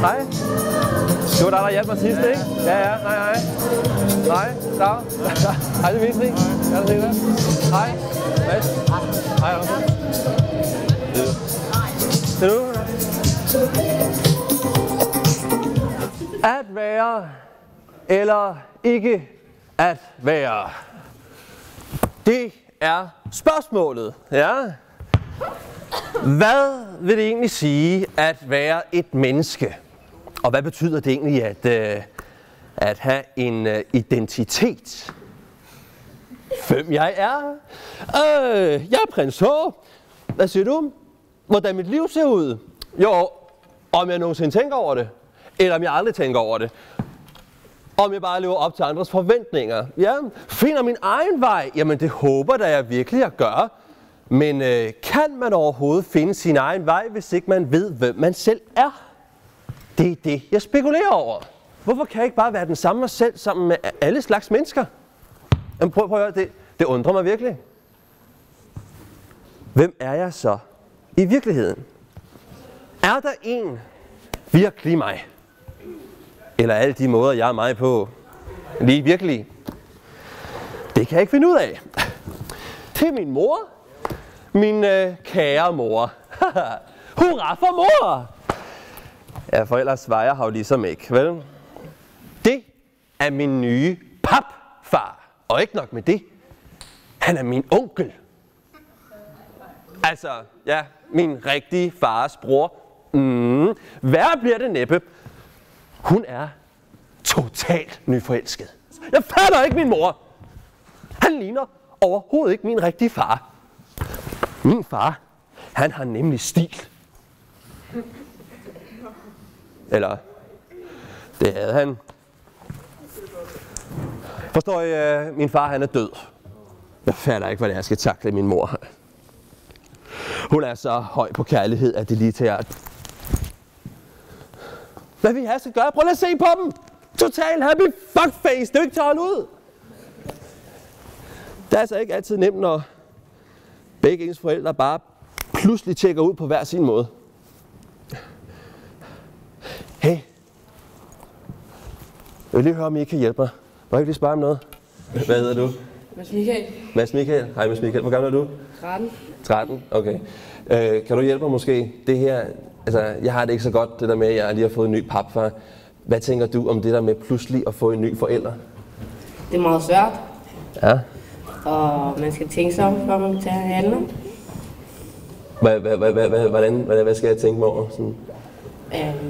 Hej. Det var dig, der hjalp mig sidst, ikke? Ja, ja. Hej, hej. Hej, dag. Hej, det vidste ikke. Er det det? Hej. Mads. Hej, også. Ser du? At være eller ikke at være. Det er spørgsmålet, ja. Hvad vil det egentlig sige at være et menneske? Og hvad betyder det egentlig at have en identitet? Hvem jeg er? Jeg er prins H. Hvad siger du? Hvordan mit liv ser ud? Jo, om jeg nogensinde tænker over det. Eller om jeg aldrig tænker over det. Om jeg bare lever op til andres forventninger. Ja, finder min egen vej. Jamen det håber da jeg virkelig at gøre. Men kan man overhovedet finde sin egen vej, hvis ikke man ved, hvem man selv er? Det er det, jeg spekulerer over. Hvorfor kan jeg ikke bare være den samme mig selv sammen med alle slags mennesker? Jamen prøv at høre, det undrer mig virkelig. Hvem er jeg så i virkeligheden? Er der en virkelig mig? Eller alle de måder, jeg er mig på, lige virkelig? Det kan jeg ikke finde ud af. Det er min mor. Min kære mor. Hurra for mor! Ja, for ellers var jeg her jo ligesom ikke, vel? Det er min nye papfar. Og ikke nok med det. Han er min onkel. Altså, ja, min rigtige fars bror. Værre bliver det næppe. Hun er totalt nyforelsket. Jeg fatter ikke min mor. Han ligner overhovedet ikke min rigtige far. Min far, han har nemlig stil. Eller, det havde han. Forstår I, min far han er død. Jeg fatter ikke, hvad det er, jeg skal takle min mor. Hun er så høj på kærlighed, at det lige til at... Hvad vil I have skal gøre? Prøv lige at se på dem! Total happy fuckface, det er jo ikke til at holde ud! Det er altså ikke altid nemt, når begge ens forældre bare pludselig tjekker ud på hver sin måde. Hey. Jeg vil lige høre, om I kan hjælpe mig. Må jeg ikke lige spørge om noget? Hvad hedder du? Mads Michael. Mads Michael? Hej Mads Michael. Hvor gammel er du? 13. 13? Okay. Kan du hjælpe mig måske? Det her, altså jeg har det ikke så godt, det der med, at jeg lige har fået en ny papfar. Hvad tænker du om det der med pludselig at få en ny forælder? Det er meget svært. Ja. Og man skal tænke sig om, før man tager handler. Hvad skal jeg tænke mig over? Sådan?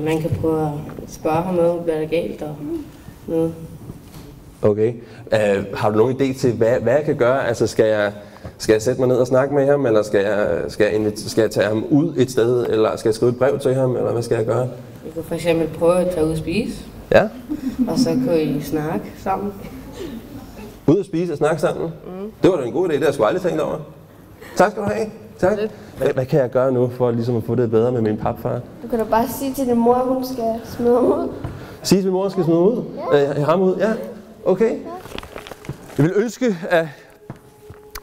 Man kan prøve at spørge ham noget, hvad der er galt og noget. Okay. Har du nogen idé til, hvad jeg kan gøre? Altså skal jeg sætte mig ned og snakke med ham, eller skal jeg tage ham ud et sted, eller skal jeg skrive et brev til ham, eller hvad skal jeg gøre? Vi kan for eksempel prøve at tage ud og spise. Ja. Og så kan I snakke sammen. Ud og spise og snakke sammen? Det var da en god idé, det har jeg sgu aldrig tænkt over. Tak skal du have. Tak. Hvad kan jeg gøre nu for ligesom at få det bedre med min papfar? Du kan da bare sige til din mor, at hun skal smide ham ud. Sige til min mor, at hun skal smide ud? Ja. Ham ud? Ja. Okay. Ja. Jeg vil ønske, at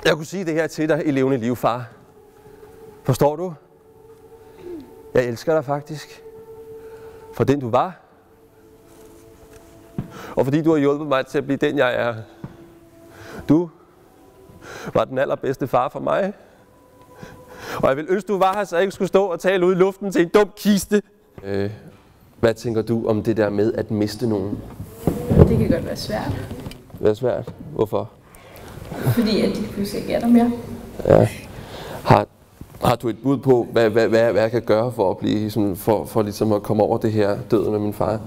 jeg kunne sige det her til dig i levende liv, far. Forstår du? Jeg elsker dig faktisk. For den du var. Og fordi du har hjulpet mig til at blive den jeg er. Du var den allerbedste far for mig. Og jeg vil ønske, du var her, så jeg ikke skulle stå og tale ud i luften til en dum kiste. Hvad tænker du om det der med at miste nogen? Det kan godt være svært. Hvad er svært? Hvorfor? Fordi at de pludselig ikke er der mere. Ja. Har du et bud på, hvad jeg kan gøre for at blive sådan, for ligesom at komme over det her døden med min far?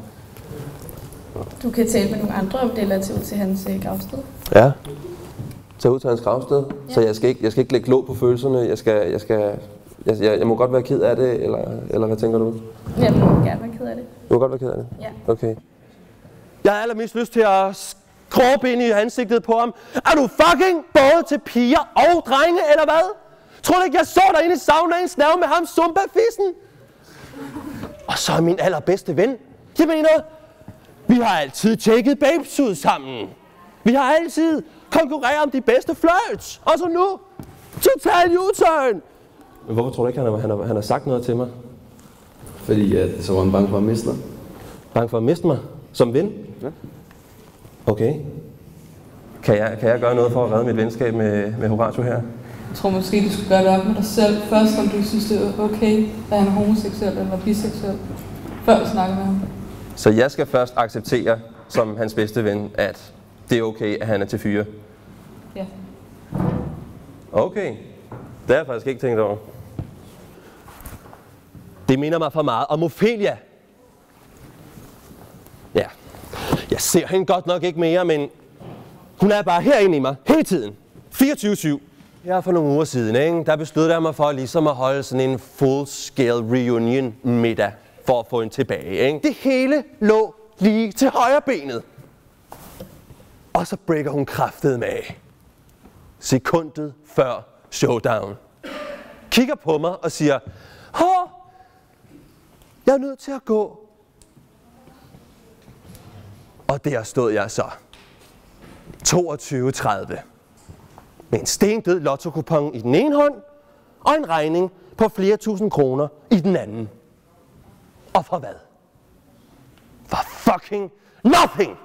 Du kan tale med nogle andre om det, eller tage ud til hans gravsted. Ja. Tage ud til hans gravsted? Ja. Så jeg skal ikke lægge låg på følelserne? Jeg må godt være ked af det, eller hvad tænker du? Jeg må gerne være ked af det. Du må godt være ked af det? Ja. Okay. Jeg har allermest lyst til at skråbe ind i ansigtet på ham. Er du fucking både til piger og drenge, eller hvad? Tror du ikke, jeg så dig inde i saunaen snæve med ham Zumba-fissen? Og så er min allerbedste ven. Jeg mener, vi har altid tjekket babes ud sammen. Vi har altid konkurreret om de bedste flirts. Og så nu, total U-turn. Men hvorfor tror du ikke, han har sagt noget til mig? Fordi så var han bange for at miste dig. Bange for at miste mig? Som ven? Ja. Okay. Kan jeg gøre noget for at redde mit venskab med Horatio her? Jeg tror måske, du skulle gøre det op med dig selv. Først om du synes, det er okay, at han er homoseksuel eller biseksuel. Før du snakker med ham. Så jeg skal først acceptere, som hans bedste ven, at det er okay, at han er til fyre? Ja. Okay. Det har jeg faktisk ikke tænkt over. Det minder mig for meget om Ophelia. Ja. Jeg ser hende godt nok ikke mere, men hun er bare herinde i mig hele tiden. 24/7. Ja, for nogle uger siden, ikke? Der besluttede jeg mig for ligesom at holde sådan en full-scale reunion middag for at få hende tilbage. Ikke? Det hele lå lige til højre benet. Og så breaker hun kraftedeme af. Sekundet før showdown. Kigger på mig og siger, jeg er nødt til at gå. Og der stod jeg så. 22:30. Med en stendød lottokupon i den ene hånd, og en regning på flere tusind kroner i den anden. Og for hvad? For fucking nothing!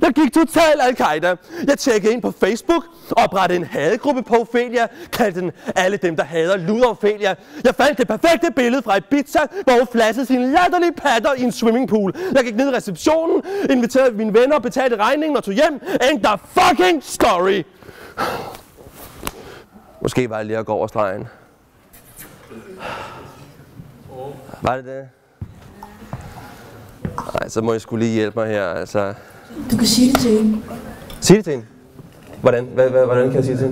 Jeg gik totalt Al-Qaida. Jeg tjekkede ind på Facebook, oprettede en hadegruppe på Ophelia, kaldte den alle dem, der hader luder Ophelia. Jeg fandt det perfekte billede fra Ibiza, hvor hun flassede sine latterlige patter i en swimmingpool. Jeg gik ned i receptionen, inviterede mine venner, betalte regningen og tog hjem. End the fucking story! Måske var jeg lige at gå over stregen. Var det det? Nej, så må jeg skulle lige hjælpe mig her, altså. Du kan sige det til hende. Sige det til hende? Hvordan? Hvordan kan jeg sige det til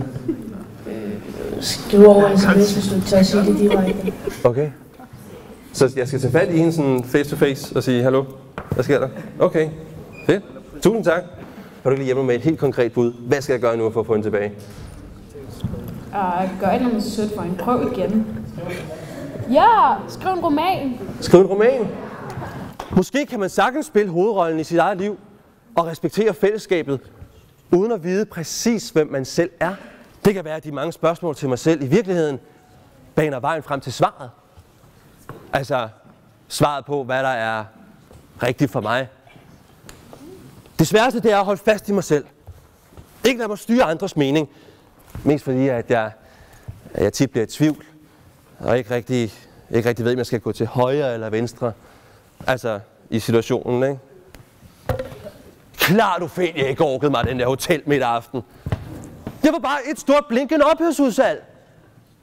hende? Skriv over sms, hvis du tør sige det direkte. Okay. Så jeg skal tage fat i hende sådan face to face og sige, hallo, hvad sker der? Okay, fedt. Tusind tak. Kan du ikke lige hjælpe mig med et helt konkret bud? Hvad skal jeg gøre nu for at få hende tilbage? Gør et eller andet sødt for hende. Prøv igen. Ja, skriv en roman. Skriv en roman? Måske kan man sagtens spille hovedrollen i sit eget liv og respektere fællesskabet, uden at vide præcis, hvem man selv er. Det kan være, at de mange spørgsmål til mig selv i virkeligheden baner vejen frem til svaret. Altså, svaret på, hvad der er rigtigt for mig. Det sværeste, det er at holde fast i mig selv. Ikke lade mig styre andres mening. Mest fordi, at jeg tit bliver i tvivl, og ikke rigtig ved, om jeg skal gå til højre eller venstre. Altså, i situationen, ikke? Klart Ophelia ikke orkede mig den der hotel midt aften. Det var bare et stort blinkende ophørsudsalg.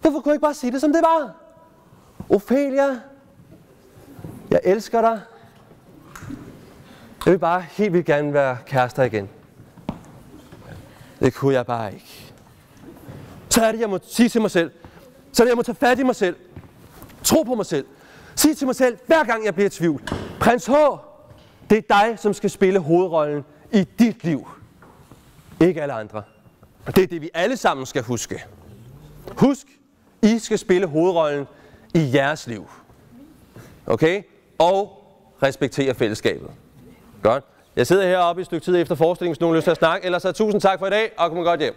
Hvorfor kunne jeg ikke bare sige det, som det var? Ophelia, jeg elsker dig. Jeg vil bare helt vildt gerne være kærester igen. Det kunne jeg bare ikke. Så er det, jeg må sige til mig selv. Så er det, jeg må tage fat i mig selv. Tro på mig selv. Sige til mig selv, hver gang jeg bliver i tvivl. Prins H, det er dig, som skal spille hovedrollen i dit liv. Ikke alle andre. Og det er det, vi alle sammen skal huske. Husk, I skal spille hovedrollen i jeres liv. Okay? Og respektere fællesskabet. Godt. Jeg sidder heroppe et stykke tid efter forestillingen, hvis nogen har lyst til at snakke. Ellers så tusind tak for i dag, og kom godt hjem.